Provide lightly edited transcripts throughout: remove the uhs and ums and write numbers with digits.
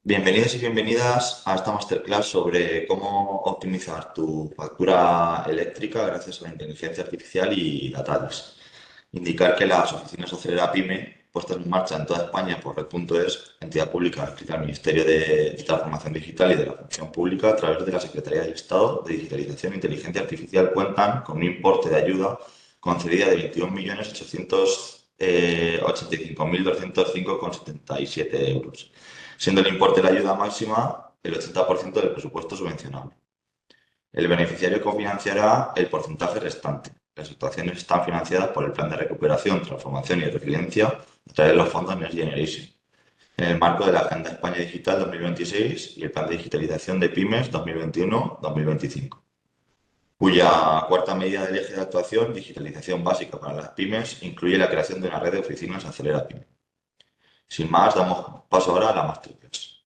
Bienvenidos y bienvenidas a esta masterclass sobre cómo optimizar tu factura eléctrica gracias a la inteligencia artificial y Datalis. Indicar que las oficinas Acelera Pyme, puestas en marcha en toda España por Red.es, entidad pública adscrita al Ministerio de Transformación Digital y de la Función Pública, a través de la Secretaría del Estado de Digitalización e Inteligencia Artificial, cuentan con un importe de ayuda concedida de 21.885.205,77 euros, siendo el importe de la ayuda máxima el 80% del presupuesto subvencionable. El beneficiario cofinanciará el porcentaje restante. Las actuaciones están financiadas por el Plan de Recuperación, Transformación y Resiliencia a través de los fondos Next Generation, en el marco de la Agenda España Digital 2026 y el Plan de Digitalización de Pymes 2021-2025, cuya cuarta medida del eje de actuación, digitalización básica para las pymes, incluye la creación de una red de oficinas Acelera Pyme. Sin más, damos paso ahora a la masterclass.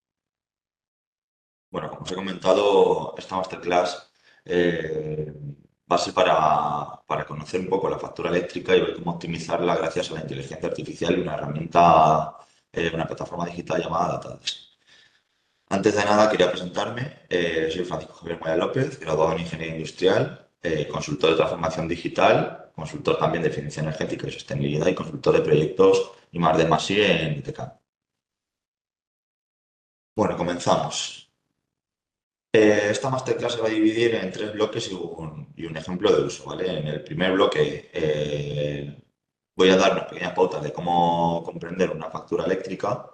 Bueno, como os he comentado, esta masterclass va a ser para conocer un poco la factura eléctrica y ver cómo optimizarla gracias a la inteligencia artificial y una herramienta, una plataforma digital llamada Datadesk. Antes de nada, quería presentarme. Soy Francisco Javier Moya López, graduado en Ingeniería Industrial, consultor de transformación digital, consultor también de eficiencia energética y sostenibilidad y consultor de proyectos I+D+I en ITCAM. Bueno, comenzamos. Esta masterclass se va a dividir en tres bloques y un ejemplo de uso, ¿vale? En el primer bloque voy a dar unas pequeñas pautas de cómo comprender una factura eléctrica.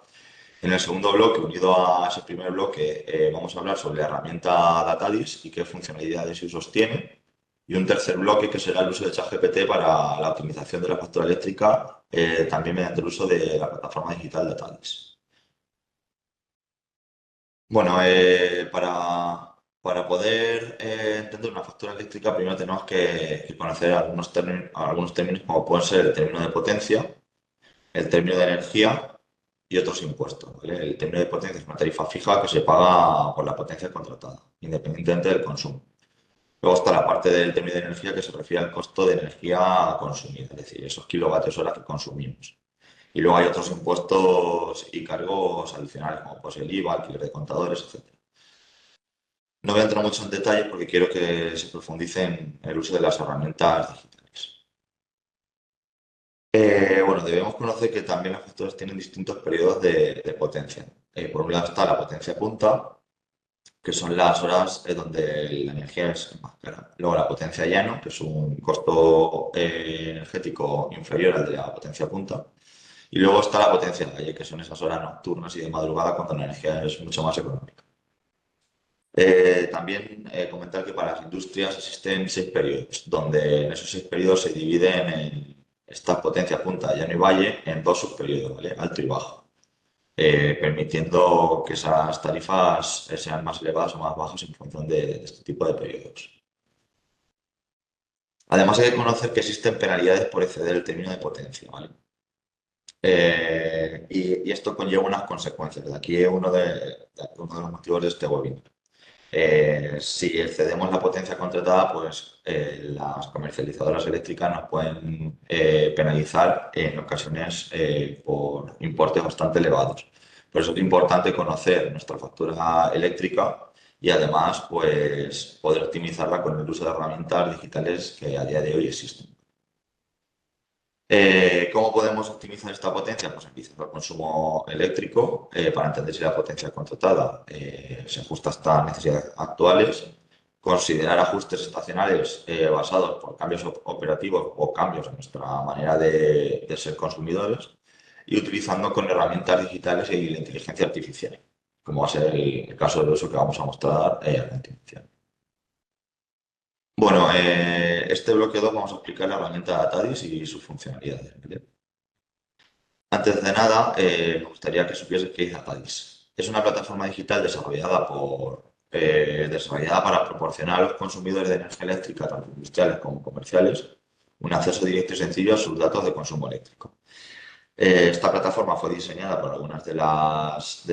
En el segundo bloque, unido a ese primer bloque, vamos a hablar sobre la herramienta Datadis y qué funcionalidades y usos tiene. Y un tercer bloque que será el uso de ChatGPT para la optimización de la factura eléctrica, también mediante el uso de la plataforma digital Datadis. Bueno, para poder entender una factura eléctrica, primero tenemos que conocer algunos términos como pueden ser el término de potencia, el término de energía y otros impuestos, ¿vale? El término de potencia es una tarifa fija que se paga por la potencia contratada, independientemente del consumo. Luego está la parte del término de energía que se refiere al costo de energía consumida, es decir, esos kilovatios hora que consumimos. Y luego hay otros impuestos y cargos adicionales, como pues el IVA, alquiler de contadores, etc. No voy a entrar mucho en detalle porque quiero que se profundice en el uso de las herramientas digitales. Bueno, debemos conocer que también las facturas tienen distintos periodos de potencia. Por un lado está la potencia punta, que son las horas donde la energía es más cara. Luego la potencia llano, que es un costo energético inferior al de la potencia punta. Y luego está la potencia valle, que son esas horas nocturnas y de madrugada cuando la energía es mucho más económica. También comentar que para las industrias existen 6 periodos, donde en esos 6 periodos se dividen en esta potencia punta, llano y valle, en dos subperiodos, ¿vale? Alto y bajo, permitiendo que esas tarifas sean más elevadas o más bajas en función de este tipo de periodos. Además hay que conocer que existen penalidades por exceder el término de potencia, ¿vale? Y esto conlleva unas consecuencias. De aquí es uno de los motivos de este webinar. Si excedemos la potencia contratada, pues las comercializadoras eléctricas nos pueden penalizar en ocasiones por importes bastante elevados. Por eso es importante conocer nuestra factura eléctrica y además pues, poder optimizarla con el uso de herramientas digitales que a día de hoy existen. ¿Cómo podemos optimizar esta potencia? Pues analizando el consumo eléctrico para entender si la potencia contratada se ajusta a estas necesidades actuales, considerar ajustes estacionales basados por cambios operativos o cambios en nuestra manera de ser consumidores y utilizando con herramientas digitales y la inteligencia artificial, como va a ser el caso de uso que vamos a mostrar a continuación. Bueno, este bloque 2 vamos a explicar la herramienta Datadis y sus funcionalidades, ¿vale? Antes de nada, me gustaría que supieses qué es Datadis. Es una plataforma digital desarrollada para proporcionar a los consumidores de energía eléctrica, tanto industriales como comerciales, un acceso directo y sencillo a sus datos de consumo eléctrico. Esta plataforma fue diseñada por algunas de las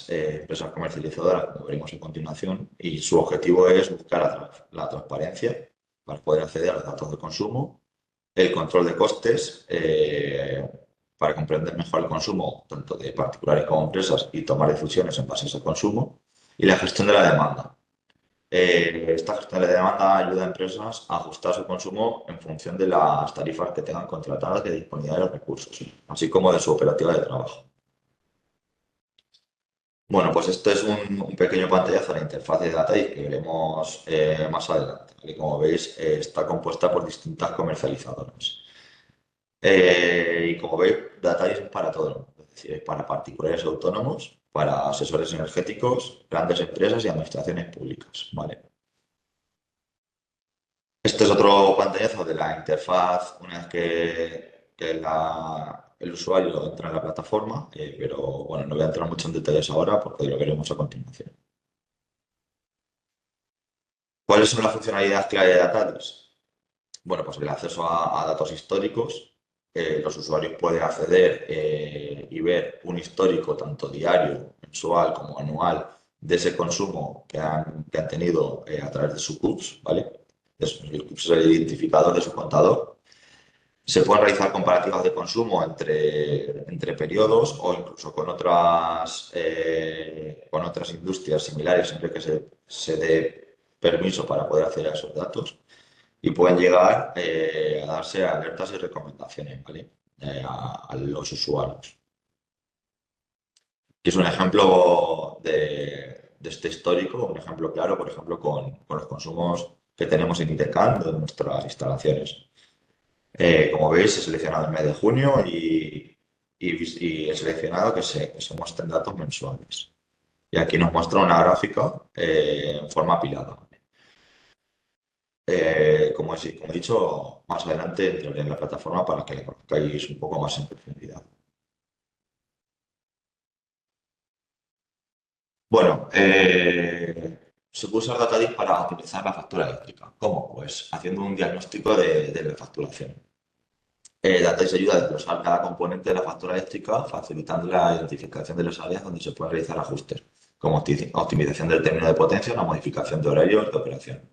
empresas comercializadoras, como veremos a continuación, y su objetivo es buscar la transparencia para poder acceder a los datos de consumo, el control de costes, para comprender mejor el consumo, tanto de particulares como empresas, y tomar decisiones en base a ese consumo. Y la gestión de la demanda. Esta gestión de la demanda ayuda a empresas a ajustar su consumo en función de las tarifas que tengan contratadas de disponibilidad de los recursos, así como de su operativa de trabajo. Bueno, pues esto es un pequeño pantallazo de la interfaz de DataIs que veremos más adelante, ¿vale? Como veis, está compuesta por distintas comercializadoras. Y como veis, DataIs es para todo el mundo, es decir, es para particulares autónomos, para asesores energéticos, grandes empresas y administraciones públicas, ¿vale? Este es otro pantallazo de la interfaz una vez que el usuario entra en la plataforma, pero bueno, no voy a entrar mucho en detalles ahora porque lo veremos a continuación. ¿Cuáles son las funcionalidades clave de DataDis? Bueno, pues el acceso a datos históricos. Los usuarios pueden acceder y ver un histórico tanto diario, mensual como anual de ese consumo que han tenido a través de su CUPS, ¿vale? El CUPS es el identificador de su contador. Se pueden realizar comparativas de consumo entre periodos o incluso con otras industrias similares, siempre que se dé permiso para poder acceder a esos datos. Y pueden llegar a darse alertas y recomendaciones, ¿vale? A los usuarios. Que es un ejemplo de este histórico, un ejemplo claro, por ejemplo, con los consumos que tenemos en ITCAN de nuestras instalaciones. Como veis, he seleccionado el mes de junio y he seleccionado que se muestren datos mensuales. Y aquí nos muestra una gráfica en forma apilada. Como he dicho, más adelante entraré en la plataforma para que la conozcáis un poco más en profundidad. Bueno, se puede usar DataDis para optimizar la factura eléctrica. ¿Cómo? Pues haciendo un diagnóstico de la facturación. DataIs ayuda a desglosar cada componente de la factura eléctrica, facilitando la identificación de las áreas donde se pueden realizar ajustes, como optimización del término de potencia o la modificación de horarios de operación.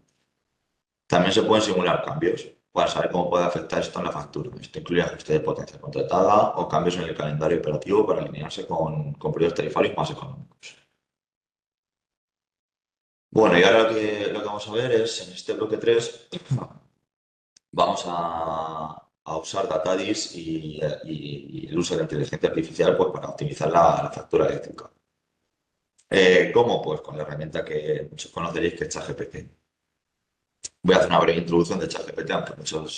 También se pueden simular cambios para saber cómo puede afectar esto en la factura. Esto incluye ajuste de potencia contratada o cambios en el calendario operativo para alinearse con periodos tarifarios más económicos. Bueno, y ahora lo que vamos a ver es, en este bloque 3 vamos a usar DataDis y el uso de la inteligencia artificial pues, para optimizar la factura eléctrica. ¿Cómo? Pues con la herramienta que muchos conoceréis que es ChatGPT. Voy a hacer una breve introducción de ChatGPT, aunque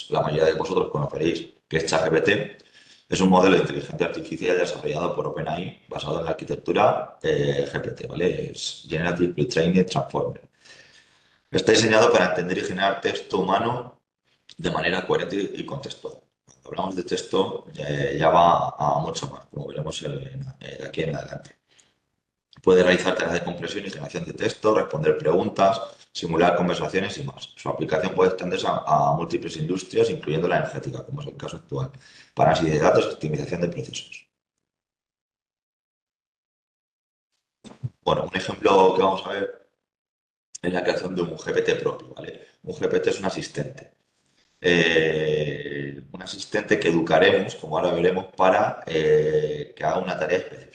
la mayoría de vosotros conoceréis que es ChatGPT. Es un modelo de inteligencia artificial desarrollado por OpenAI basado en la arquitectura GPT, ¿vale? Es Generative Pre-trained Transformer. Está diseñado para entender y generar texto humano de manera coherente y contextual. Cuando hablamos de texto, ya va a mucho más, como veremos de aquí en adelante. Puede realizar tareas de compresión y generación de texto, responder preguntas, simular conversaciones y más. Su aplicación puede extenderse a múltiples industrias, incluyendo la energética, como es el caso actual, para análisis de datos y optimización de procesos. Bueno, un ejemplo que vamos a ver es la creación de un GPT propio, ¿vale? Un GPT es un asistente que educaremos, como ahora veremos, para que haga una tarea específica.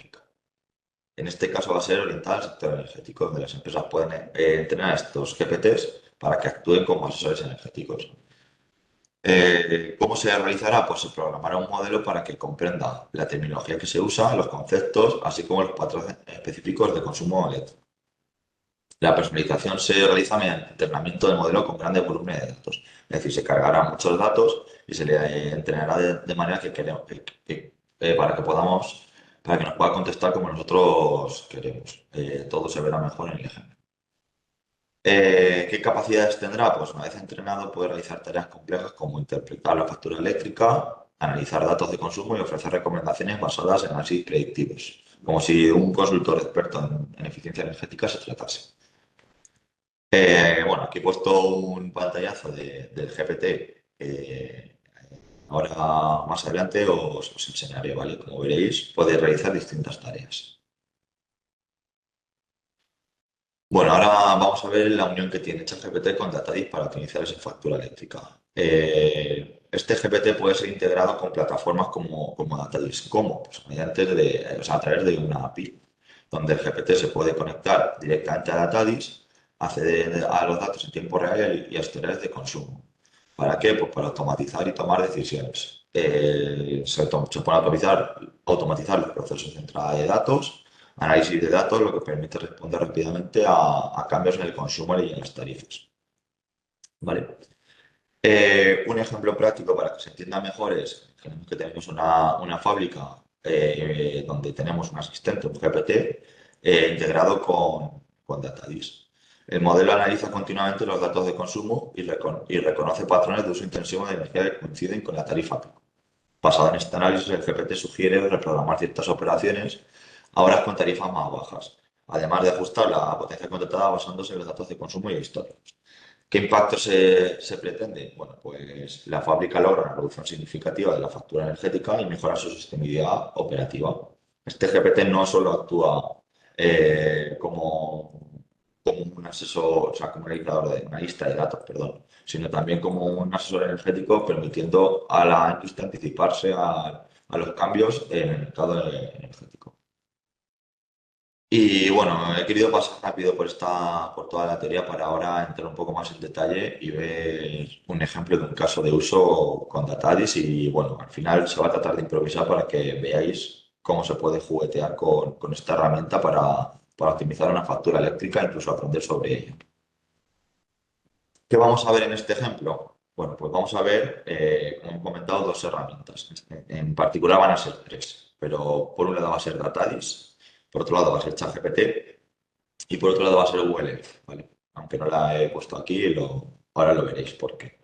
En este caso va a ser orientada al sector energético, donde las empresas pueden entrenar a estos GPTs para que actúen como asesores energéticos. ¿Cómo se realizará? Pues se programará un modelo para que comprenda la terminología que se usa, los conceptos, así como los patrones específicos de consumo eléctrico. La personalización se realiza mediante entrenamiento del modelo con grandes volúmenes de datos. Es decir, se cargarán muchos datos y se le entrenará de manera que queremos, para que para que nos pueda contestar como nosotros queremos. Todo se verá mejor en el ejemplo. ¿Qué capacidades tendrá? Pues una vez entrenado puede realizar tareas complejas como interpretar la factura eléctrica, analizar datos de consumo y ofrecer recomendaciones basadas en análisis predictivos, como si un consultor experto en eficiencia energética se tratase. Bueno, aquí he puesto un pantallazo del GPT. Ahora más adelante os enseñaré, ¿vale? Como veréis, podéis realizar distintas tareas. Bueno, ahora vamos a ver la unión que tiene ChatGPT con DataDis para optimizar esa factura eléctrica. este GPT puede ser integrado con plataformas como DataDis. ¿Cómo? Pues o sea, a través de una API, donde el GPT se puede conectar directamente a DataDis, acceder a los datos en tiempo real y a historiales de consumo. ¿Para qué? Pues para automatizar y tomar decisiones. Se puede automatizar los procesos de entrada de datos, análisis de datos, lo que permite responder rápidamente a cambios en el consumo y en las tarifas. ¿Vale? Un ejemplo práctico para que se entienda mejor es que tenemos una fábrica donde tenemos un asistente, un GPT, integrado con DataDis. El modelo analiza continuamente los datos de consumo y reconoce patrones de uso intensivo de energía que coinciden con la tarifa pico. Basado en este análisis, el GPT sugiere reprogramar ciertas operaciones a horas con tarifas más bajas, además de ajustar la potencia contratada basándose en los datos de consumo y históricos. ¿Qué impacto se pretende? Bueno, pues la fábrica logra una reducción significativa de la factura energética y mejora su sostenibilidad operativa. Este GPT no solo actúa como un asesor, o sea, como un analizador de una lista de datos, perdón, sino también como un asesor energético, permitiendo a la industria anticiparse a los cambios en el mercado energético. Y bueno, he querido pasar rápido por toda la teoría para ahora entrar un poco más en detalle y ver un ejemplo de un caso de uso con Datadis y bueno, al final se va a tratar de improvisar para que veáis cómo se puede juguetear con esta herramienta para optimizar una factura eléctrica e incluso aprender sobre ella. ¿Qué vamos a ver en este ejemplo? Bueno, pues vamos a ver, como he comentado, dos herramientas. En particular van a ser tres, pero por un lado va a ser Datadis, por otro lado va a ser ChatGPT y por otro lado va a ser Google Earth, ¿vale? Aunque no la he puesto aquí, ahora lo veréis por qué.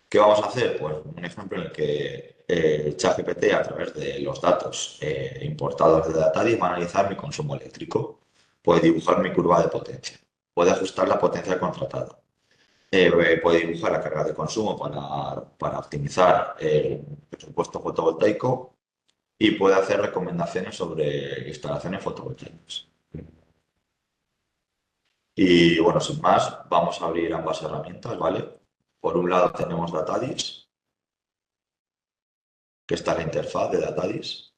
¿Qué vamos a hacer? Pues un ejemplo en el que ChatGPT, a través de los datos importados de Datadis, va a analizar mi consumo eléctrico, puede dibujar mi curva de potencia, puede ajustar la potencia contratada, puede dibujar la carga de consumo para optimizar el presupuesto fotovoltaico y puede hacer recomendaciones sobre instalaciones fotovoltaicas. Y bueno, sin más, vamos a abrir ambas herramientas, ¿vale? Por un lado tenemos Datadis, que está en la interfaz de Datadis,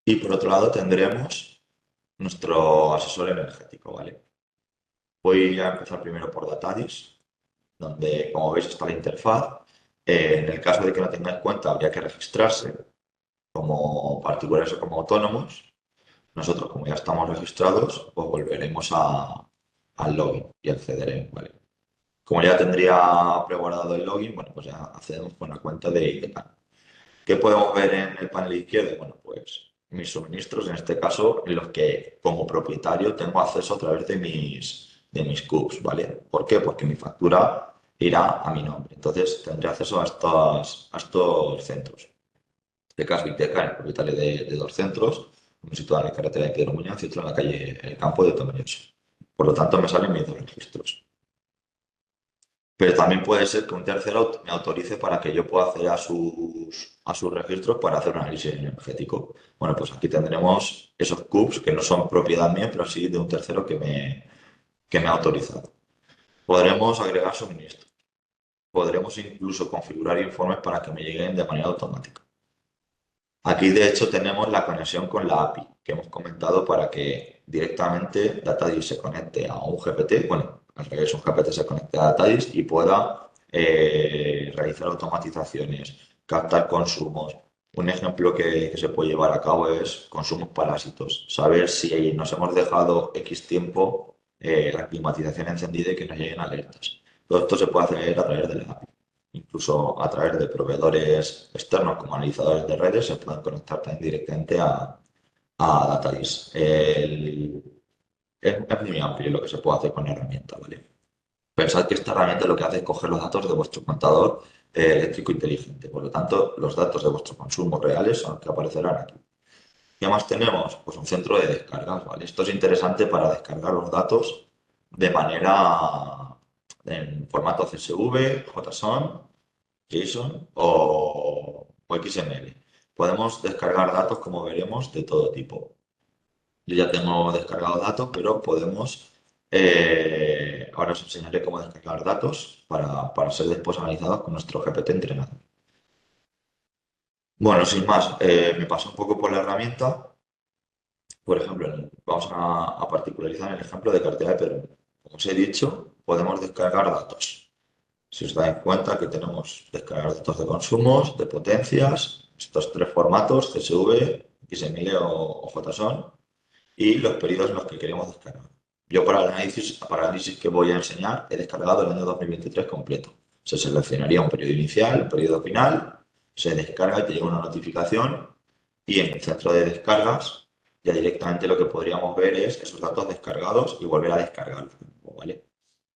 y por otro lado tendremos nuestro asesor energético, ¿vale? Voy a empezar primero por Datadis, donde, como veis, está la interfaz. En el caso de que no tengáis cuenta, habría que registrarse como particulares o como autónomos. Nosotros, como ya estamos registrados, pues volveremos al login y accederemos, ¿vale? Como ya tendría preguardado el login, bueno, pues ya accedemos con la cuenta de IDECAN. ¿Qué podemos ver en el panel izquierdo? Bueno, pues mis suministros, en este caso, en los que como propietario tengo acceso a través de mis CUPs, ¿vale? ¿Por qué? Porque mi factura irá a mi nombre. Entonces tendré acceso a estos centros. En este caso, IDECAN es propietario de dos centros, uno situado en la carretera de Pedro Muñoz y otro en la calle El Campo de Tomelloso. Por lo tanto, me salen mis dos registros. Pero también puede ser que un tercero me autorice para que yo pueda acceder a sus registros para hacer un análisis energético. Bueno, pues aquí tendremos esos CUPs que no son propiedad mía, pero sí de un tercero que me ha autorizado. Podremos agregar suministros. Podremos incluso configurar informes para que me lleguen de manera automática. Aquí, de hecho, tenemos la conexión con la API que hemos comentado para que directamente Datadis se conecte a un GPT, bueno, al revés, un GPT se conecte a Datadis y pueda realizar automatizaciones, captar consumos. Un ejemplo que se puede llevar a cabo es consumos parásitos, saber si nos hemos dejado X tiempo la climatización encendida y que nos lleguen alertas. Todo esto se puede hacer a través de la API. Incluso a través de proveedores externos como analizadores de redes se pueden conectar también directamente a Datadis. Es muy amplio lo que se puede hacer con la herramienta, ¿vale? Pensad que esta herramienta lo que hace es coger los datos de vuestro contador eléctrico inteligente. Por lo tanto, los datos de vuestros consumos reales son los que aparecerán aquí. ¿Qué más tenemos? Pues un centro de descargas, ¿vale? Esto es interesante para descargar los datos de manera en formato CSV, JSON, JSON o XML. Podemos descargar datos, como veremos, de todo tipo. Yo ya tengo descargados datos, pero podemos ahora os enseñaré cómo descargar datos para ser después analizados con nuestro GPT entrenado. Bueno, sin más, me paso un poco por la herramienta. Por ejemplo, vamos a particularizar el ejemplo de cartera de Perú. Como os he dicho, podemos descargar datos. Si os dais cuenta que tenemos descargar datos de consumos, de potencias, estos tres formatos, CSV, XML o JSON, y los periodos en los que queremos descargar. Yo para el análisis que voy a enseñar he descargado el año 2023 completo. Se seleccionaría un periodo inicial, un periodo final, se descarga y te llega una notificación y en el centro de descargas ya directamente lo que podríamos ver es esos datos descargados y volver a descargarlos, ¿vale?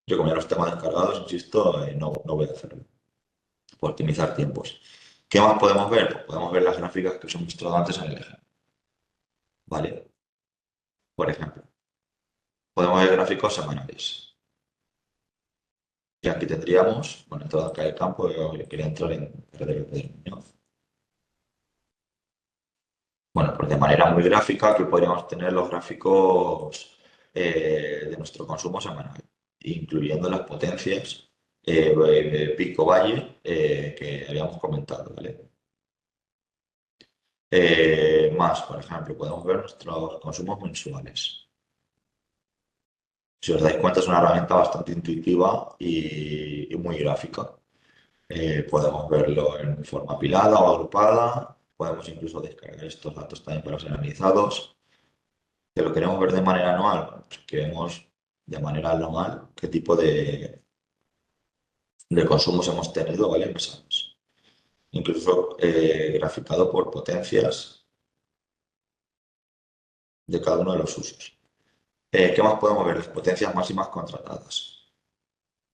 Yo como ya los tengo descargados, insisto, no voy a hacerlo, por optimizar tiempos. ¿Qué más podemos ver? Pues podemos ver las gráficas que os he mostrado antes en el ejemplo, ¿vale? Por ejemplo, podemos ver gráficos semanales. Y aquí tendríamos, bueno, entrado acá el campo, yo quería entrar en Pedro Muñoz. Bueno, pues de manera muy gráfica, aquí podríamos tener los gráficos de nuestro consumo semanal, incluyendo las potencias pico-valle que habíamos comentado, ¿vale? Más, por ejemplo, podemos ver nuestros consumos mensuales. Si os dais cuenta, es una herramienta bastante intuitiva y muy gráfica. Podemos verlo en forma apilada o agrupada. Podemos incluso descargar estos datos también para ser analizados. Que lo queremos ver de manera anual, pues queremos de manera anual qué tipo de consumos hemos tenido, ¿vale? Mes a mes. Incluso graficado por potencias de cada uno de los usos. ¿Qué más podemos ver? Las potencias máximas contratadas.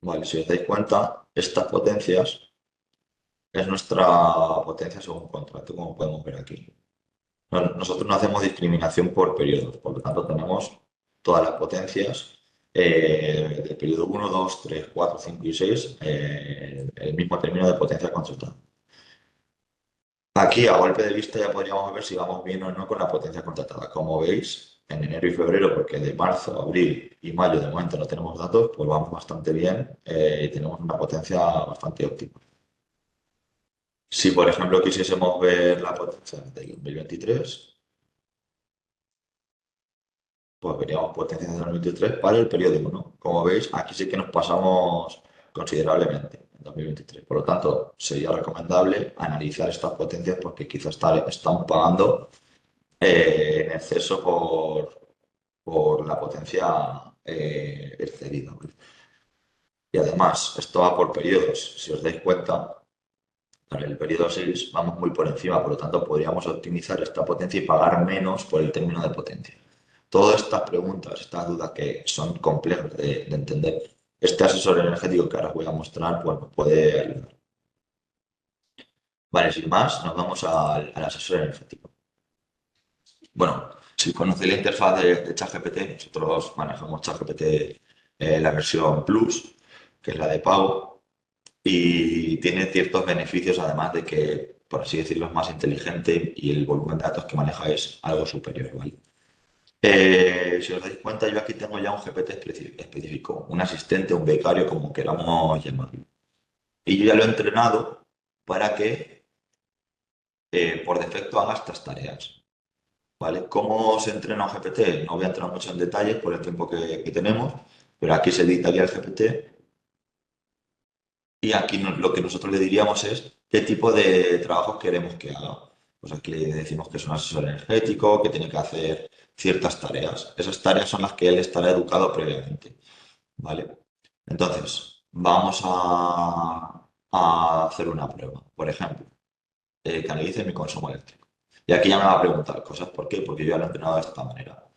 Vale, si os dais cuenta, estas potencias es nuestra potencia según contrato, como podemos ver aquí. Nosotros no hacemos discriminación por periodos, por lo tanto tenemos todas las potencias del periodo 1, 2, 3, 4, 5 y 6, el mismo término de potencia contratada. Aquí a golpe de vista ya podríamos ver si vamos bien o no con la potencia contratada. Como veis, en enero y febrero, porque de marzo, abril y mayo de momento no tenemos datos, pues vamos bastante bien y tenemos una potencia bastante óptima. Si, por ejemplo, quisiésemos ver la potencia del 2023, pues veríamos potencia de 2023 para el periodo 1. Como veis, aquí sí que nos pasamos considerablemente en 2023. Por lo tanto, sería recomendable analizar estas potencias porque quizás estamos pagando en exceso por la potencia excedida, ¿vale? Y además, esto va por periodos. Si os dais cuenta, para el periodo 6 vamos muy por encima, por lo tanto podríamos optimizar esta potencia y pagar menos por el término de potencia. Todas estas preguntas, estas dudas que son complejas de entender, este asesor energético que ahora os voy a mostrar, pues nos puede ayudar. Vale, sin más, nos vamos al asesor energético. Bueno, si conocéis la interfaz de ChatGPT, nosotros manejamos ChatGPT la versión Plus, que es la de pago, y tiene ciertos beneficios, además de que, por así decirlo, es más inteligente y el volumen de datos que maneja es algo superior, ¿vale? Si os dais cuenta, yo aquí tengo ya un GPT específico, un asistente, un becario, como queramos llamarlo. Y yo ya lo he entrenado para que por defecto haga estas tareas. ¿Vale? ¿Cómo se entrena un GPT? No voy a entrar mucho en detalles por el tiempo que tenemos, pero aquí se editaría el GPT y aquí lo que nosotros le diríamos es qué tipo de trabajos queremos que haga. Pues aquí le decimos que es un asesor energético, que tiene que hacer ciertas tareas. Esas tareas son las que él estará educado previamente, ¿vale? Entonces, vamos a hacer una prueba. Por ejemplo, que analice mi consumo eléctrico. Y aquí ya me va a preguntar cosas. ¿Por qué? Porque yo ya lo he entrenado de esta manera.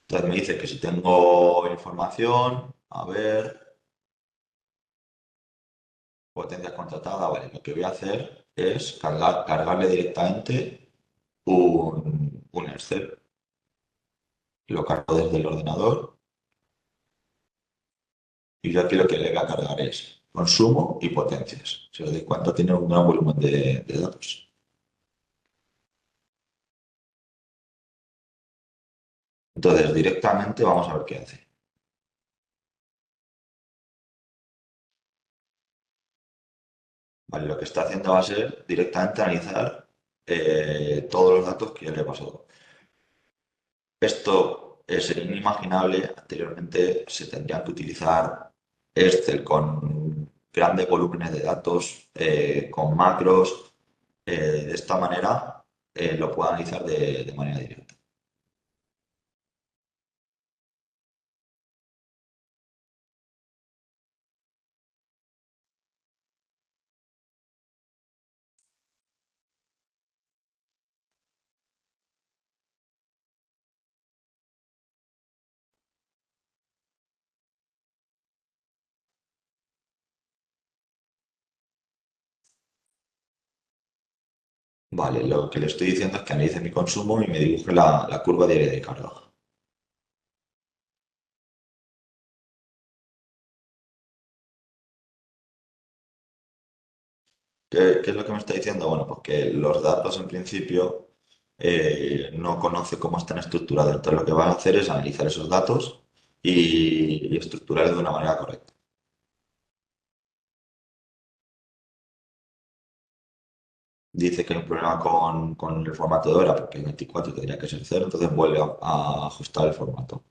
Entonces me dice que si tengo información, a ver, potencia contratada, vale, lo que voy a hacer es cargarle directamente un Excel. Lo cargo desde el ordenador y yo aquí lo que le voy a cargar es consumo y potencias. Si os dais cuenta, tiene un gran volumen de datos. Entonces directamente vamos a ver qué hace. ¿Vale? Lo que está haciendo va a ser directamente analizar todos los datos que yo le he pasado. Esto sería inimaginable. Anteriormente se tendrían que utilizar Excel con grandes volúmenes de datos, con macros. De esta manera lo puedo analizar de manera directa. Vale, lo que le estoy diciendo es que analice mi consumo y me dibuje la curva diaria de carga. ¿Qué es lo que me está diciendo? Bueno, pues que los datos en principio no conoce cómo están estructurados. Entonces lo que va a hacer es analizar esos datos y estructurarlos de una manera correcta. Dice que hay un problema con el formato de hora, porque el 24 tendría que ser cero, entonces vuelve a ajustar el formato.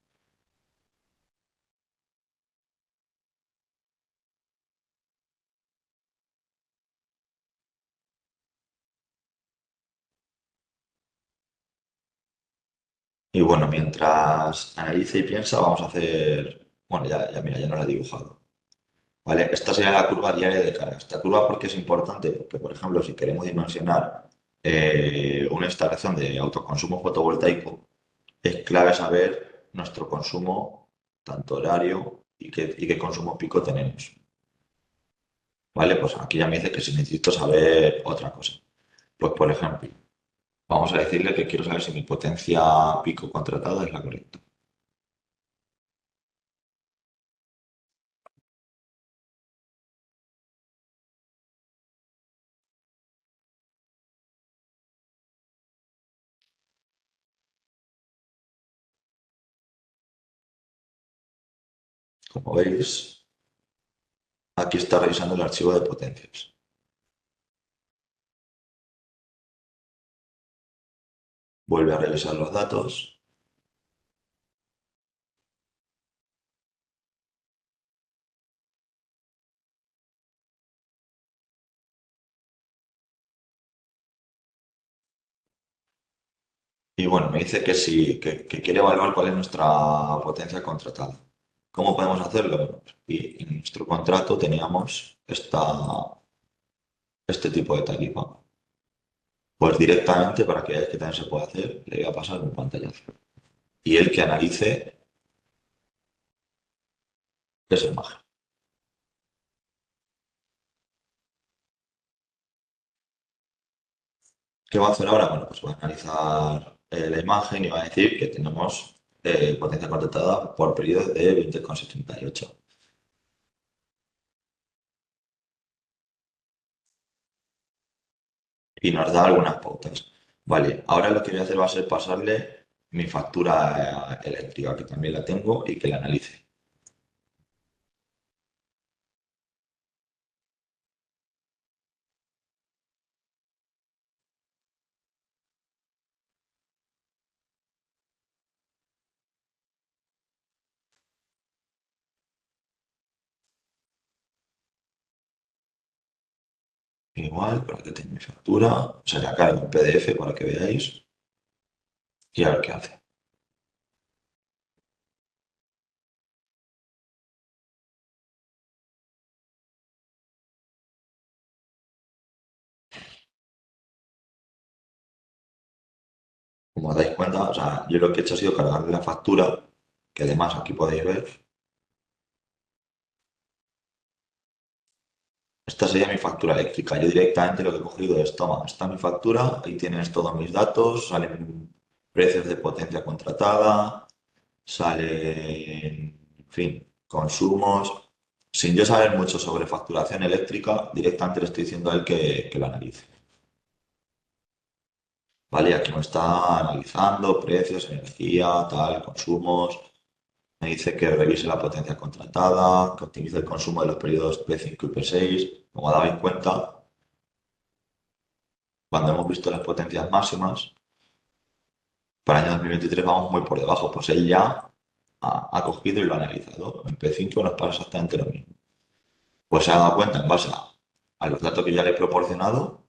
Y bueno, mientras analiza y piensa, vamos a hacer. Bueno, ya mira, ya no la he dibujado. ¿Vale? Esta sería la curva diaria de carga. Esta curva, ¿por qué es importante? Porque, por ejemplo, si queremos dimensionar una instalación de autoconsumo fotovoltaico, es clave saber nuestro consumo, tanto horario y qué consumo pico tenemos. ¿Vale? Pues aquí ya me dice que si necesito saber otra cosa. Pues, por ejemplo, vamos a decirle que quiero saber si mi potencia pico contratada es la correcta. Como veis, aquí está revisando el archivo de potencias. Vuelve a revisar los datos. Y bueno, me dice que sí, que quiere evaluar cuál es nuestra potencia contratada. ¿Cómo podemos hacerlo? Bueno, pues, y en nuestro contrato teníamos este tipo de tarifa. Pues directamente, para que veáis que también se puede hacer, le voy a pasar un pantallazo. Y él que analice esa imagen. ¿Qué va a hacer ahora? Bueno, pues va a analizar la imagen y va a decir que tenemos potencia contratada por periodo de 20,78. Y nos da algunas pautas. Vale, ahora lo que voy a hacer va a ser pasarle mi factura eléctrica, que también la tengo, y que la analice. Igual, para que tenga mi factura, se la cargo en PDF para que veáis y a ver qué hace. Como os dais cuenta, o sea, yo lo que he hecho ha sido cargarle la factura, que además aquí podéis ver. Esta sería mi factura eléctrica. Yo directamente lo que he cogido es, toma, esta es mi factura, ahí tienes todos mis datos, salen precios de potencia contratada, salen, en fin, consumos. Sin yo saber mucho sobre facturación eléctrica, directamente le estoy diciendo a él que lo analice. ¿Vale? Aquí me está analizando precios, energía, tal, consumos. Me dice que revise la potencia contratada, que optimice el consumo de los periodos P5 y P6. Como dabais cuenta, Cuando hemos visto las potencias máximas, para el año 2023 vamos muy por debajo, pues él ya ha cogido y lo ha analizado. En P5 nos pasa exactamente lo mismo. Pues se ha dado cuenta en base a los datos que ya le he proporcionado,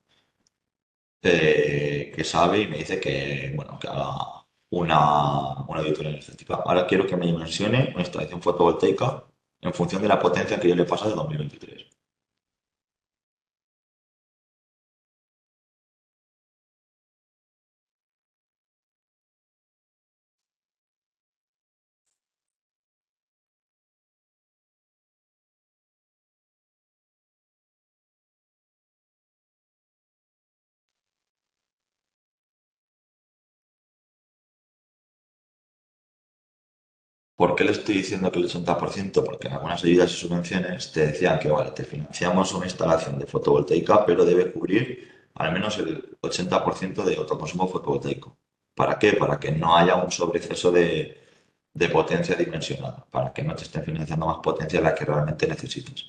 que sabe y me dice que, bueno, que haga una auditoría energética. Ahora quiero que me dimensione una instalación fotovoltaica en función de la potencia que yo le pasa de 2023. ¿Por qué le estoy diciendo que el 80%? Porque en algunas ayudas y subvenciones te decían que, vale, te financiamos una instalación de fotovoltaica, pero debe cubrir al menos el 80% de autoconsumo fotovoltaico. ¿Para qué? Para que no haya un sobreexceso de potencia dimensionada, para que no te estén financiando más potencia de la que realmente necesitas.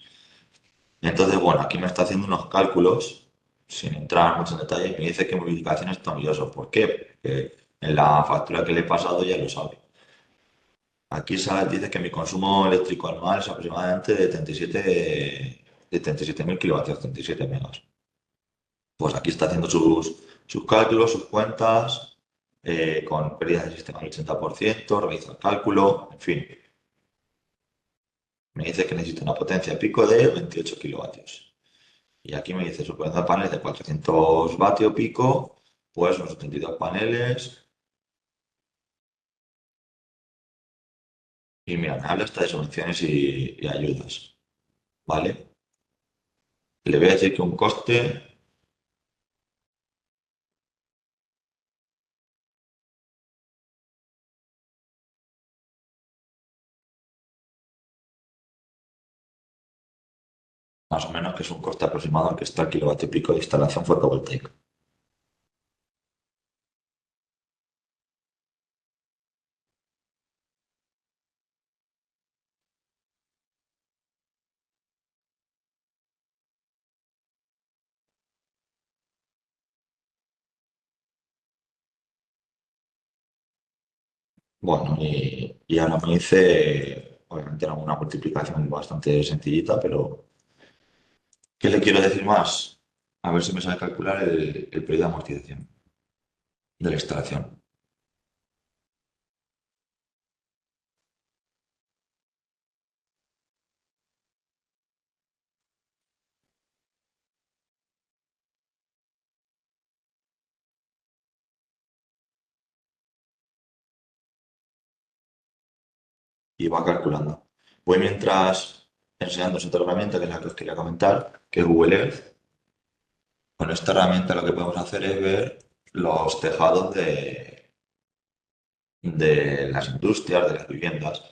Entonces, bueno, aquí me está haciendo unos cálculos, sin entrar mucho en detalle, y me dice que mi ubicación es maravilloso. ¿Por qué? Porque en la factura que le he pasado ya lo sabe. Aquí dice que mi consumo eléctrico anual es aproximadamente de 37.000 kilovatios, 37 megas. Pues aquí está haciendo sus cálculos, sus cuentas, con pérdida del sistema del 80%, realiza el cálculo, en fin. Me dice que necesita una potencia pico de 28 kilovatios. Y aquí me dice su potencia de paneles de 400 vatios pico, pues unos 72 paneles. Y mira, me habla hasta de subvenciones y ayudas, ¿vale? Le voy a decir que un coste más o menos, que es un coste aproximado al que está el kilovatio pico de instalación fotovoltaica. Bueno, y ahora me dice, obviamente era una multiplicación bastante sencillita, pero ¿qué le quiero decir más? A ver si me sabe calcular el periodo de amortización de la instalación. Y va calculando. Voy mientras enseñando otra herramienta, que es la que os quería comentar, que es Google Earth. Con esta herramienta lo que podemos hacer es ver los tejados de las industrias, de las viviendas.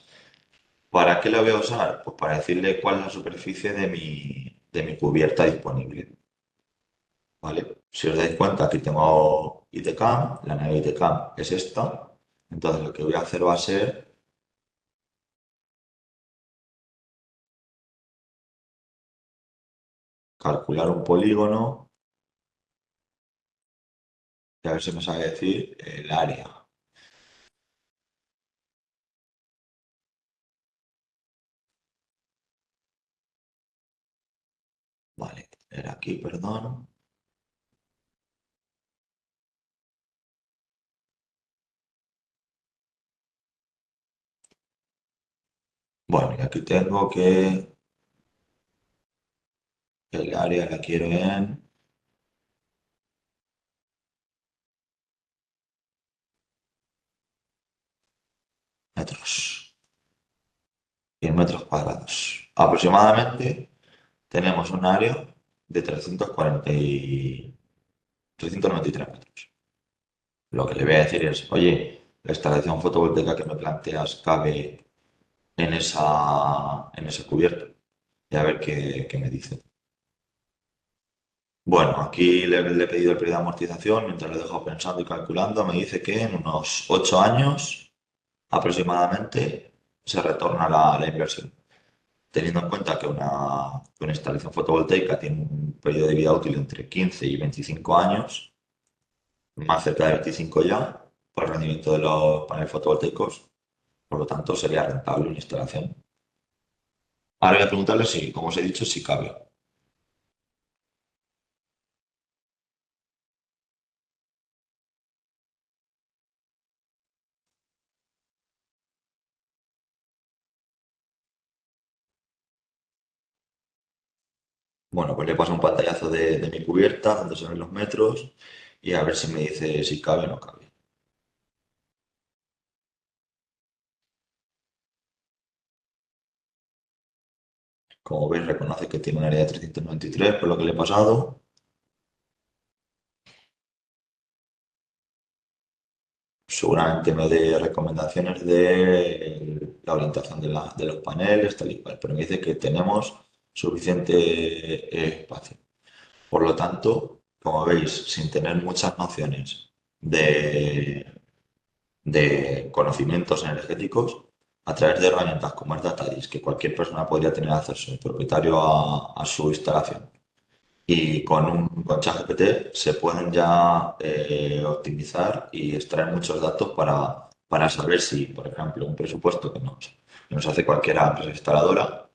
¿Para qué la voy a usar? Pues para decirle cuál es la superficie de mi cubierta disponible, ¿vale? Si os dais cuenta, aquí tengo ITCAM, la nave ITCAM es esta, entonces lo que voy a hacer va a ser calcular un polígono y a ver si me sabe decir el área. Vale, era aquí, perdón. Bueno, y aquí tengo que el área la quiero en metros y en metros cuadrados. Aproximadamente tenemos un área de 393 metros. Lo que le voy a decir es, oye, la instalación fotovoltaica que me planteas cabe en ese cubierto. Y a ver qué me dice. Bueno, aquí le he pedido el periodo de amortización, mientras lo dejo pensando y calculando, me dice que en unos 8 años aproximadamente se retorna la inversión. Teniendo en cuenta que una instalación fotovoltaica tiene un periodo de vida útil entre 15 y 25 años, más cerca de 25 ya, por el rendimiento de los paneles fotovoltaicos, por lo tanto sería rentable una instalación. Ahora voy a preguntarle si, como os he dicho, si cabe. Bueno, pues le paso un pantallazo de mi cubierta, donde se ven los metros, y a ver si me dice si cabe o no cabe. Como veis, reconoce que tiene un área de 393 por lo que le he pasado. Seguramente me dé recomendaciones de la orientación de los paneles, tal y cual, pero me dice que tenemos suficiente espacio. Por lo tanto, como veis, sin tener muchas nociones de, de conocimientos energéticos, a través de herramientas como es DataDis, que cualquier persona podría tener acceso, el propietario a su instalación, y con ChatGPT se pueden ya optimizar y extraer muchos datos para saber si, por ejemplo, un presupuesto que nos hace cualquier empresa instaladora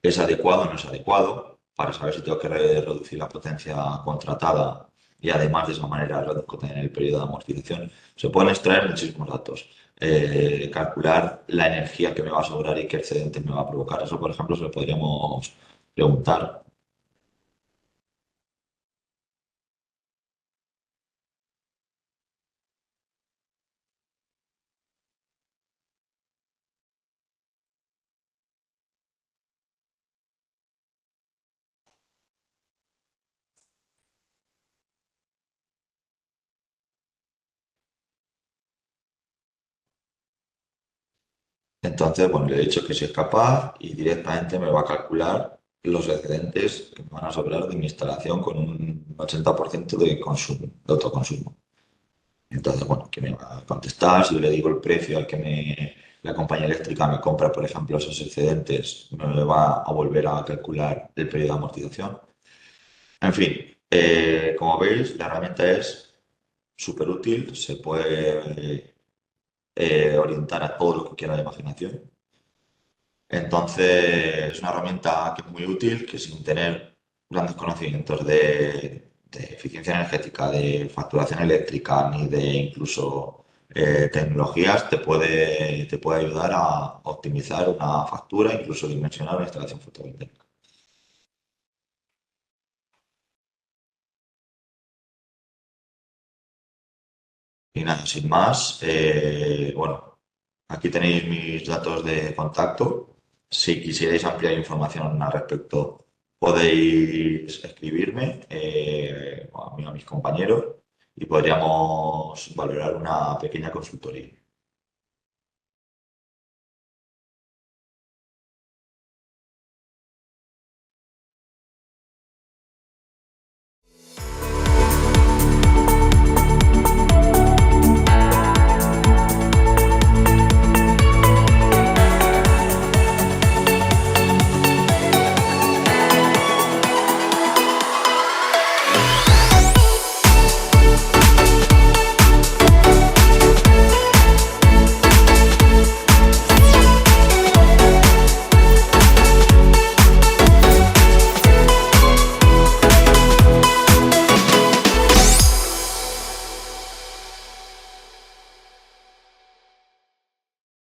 es adecuado o no es adecuado, para saber si tengo que reducir la potencia contratada y además de esa manera reduzco también el periodo de amortización. Se pueden extraer muchísimos datos. Calcular la energía que me va a sobrar y qué excedente me va a provocar. Eso, por ejemplo, se lo podríamos preguntar. Entonces, bueno, le he dicho que si es capaz y directamente me va a calcular los excedentes que me van a sobrar de mi instalación con un 80% de consumo, de autoconsumo. Entonces, bueno, que me va a contestar, si yo le digo el precio al que la compañía eléctrica me compra, por ejemplo, esos excedentes, me va a volver a calcular el periodo de amortización. En fin, como veis, la herramienta es súper útil, se puede orientar a todo lo que quiera la imaginación. Entonces, es una herramienta que es muy útil, que sin tener grandes conocimientos de eficiencia energética, de facturación eléctrica, ni de incluso tecnologías, te puede ayudar a optimizar una factura, incluso dimensionar una instalación fotovoltaica. Y nada, sin más, bueno, aquí tenéis mis datos de contacto. Si quisierais ampliar información al respecto, podéis escribirme a mí o a mis compañeros y podríamos valorar una pequeña consultoría.